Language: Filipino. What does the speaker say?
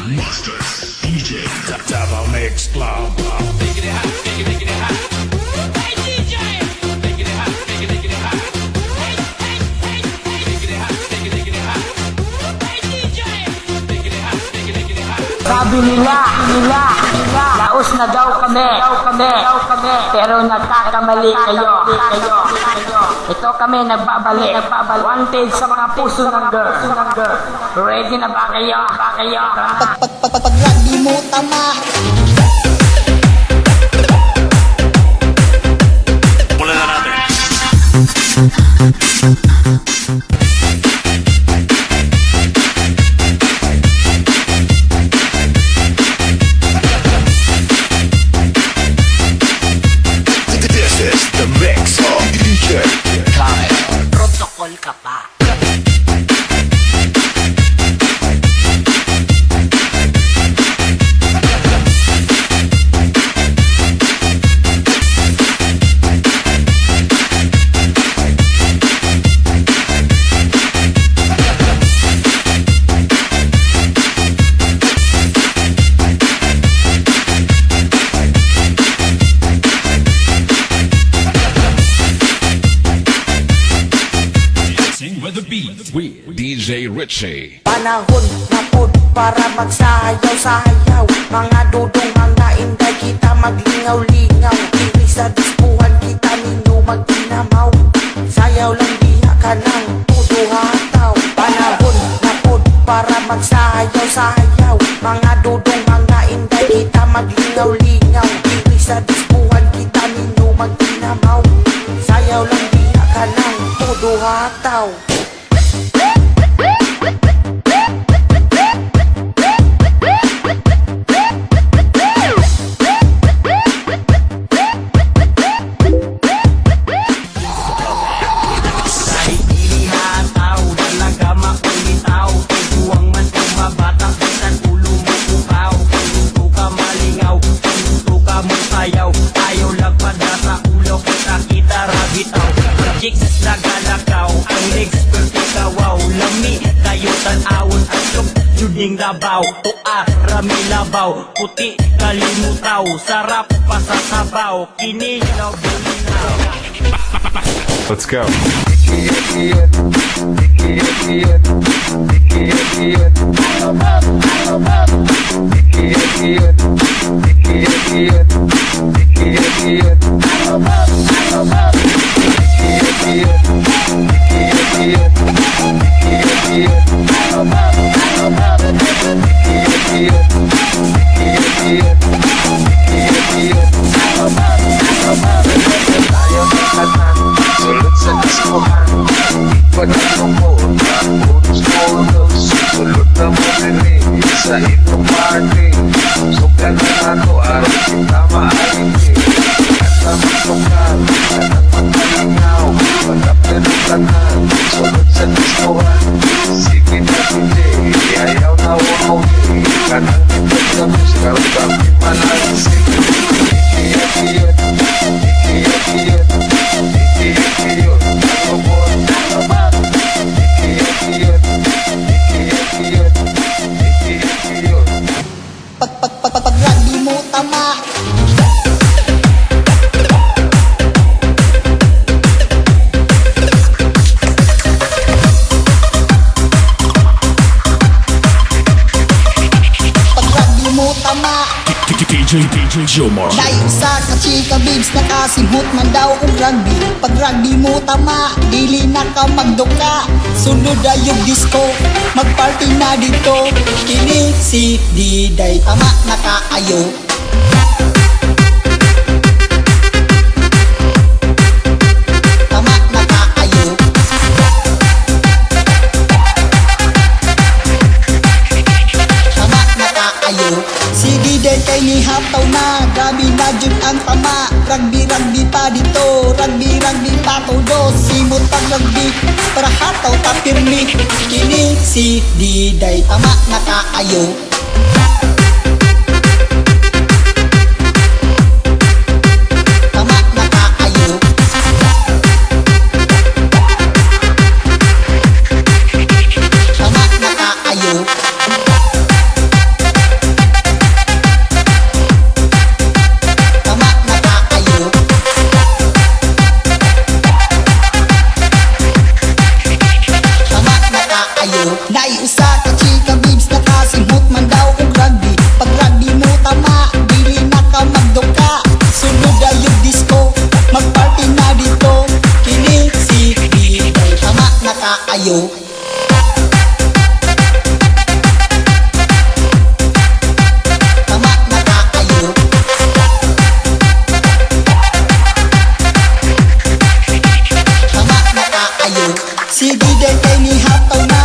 Masters DJ Tava Mix Club. Making it hot, making it hot. Hey DJ, making it hot, making it hot. Hey, making it hot, making it hot. Hey DJ, making it hot, making it hot. Sabi nila, laos na daw kami, pero nagkakamali kayo. Ito kami nagbabalik, wanted sa mga puso ng girl. Ready na ba kayo? Pag lagi mo tama. Mula na natin. This is the mix of DJ Kyle. Protocol ka pa. With the beat with DJ Richie. Panahon na pod para magsayaw-sayaw. Mga dudong, mga inday, kita maglingaw-lingaw. Dili sa dispuhan kita ninyo magtinamaw. Sayaw lang diha ka ng tuduhataw. Panahon na pod para magsayaw-sayaw. Mga dudong, mga inday, kita maglingaw-lingaw. Dili sa dispuhan kita ninyo magtinamaw. Sayaw lang diha ka ng tuduhataw. Dabaw, tua, rami labaw, puti, kalimutaw, sarap pa sa sabaw, kinilaw, bulinaw. Let's go. Sulot sa dismohan, pag-anong mo, putos molos, sulot na mo nini, sa itong party, sukan na nato, araw kita maalinti, at naman tungkal, kanang magkalingaw, pagkapyan ng tanan, sulot sa dismohan, sige na hindi, ayaw na wahuli, kanang ipat na musikal, kami manalisik, ikiyat, Pag lagi mo tama. Pag lagi mo tama. DJ Jomar. Dahil sa kachika babes nakasibot man daw og rugby. Pag rugby mo tama, dili na ka magduka. Sunod na yung disco, magparty na dito. Kini si Diday, tama na kaayo. Tama na kaayo. Tama na kaayo. Si Diday kay ni hataw na, grabe na jud ang tama. Rugby pa dito, rugby pa todo. Simot pag rugby, para hataw ta pirmi. Kini si Diday, tama na kaayo. Tama na kaayo. Tama na kaayo. Naiusa ka chika bibs nakasimhot man daw og rugby. Pag rugby mo tama, dili na ka magduka. Sunod ayog disco, magparty na dito. Kini si B-Boy, tama na kaayo. Tama na kaayo. Tama na kaayo. Sige day kay ni hataw na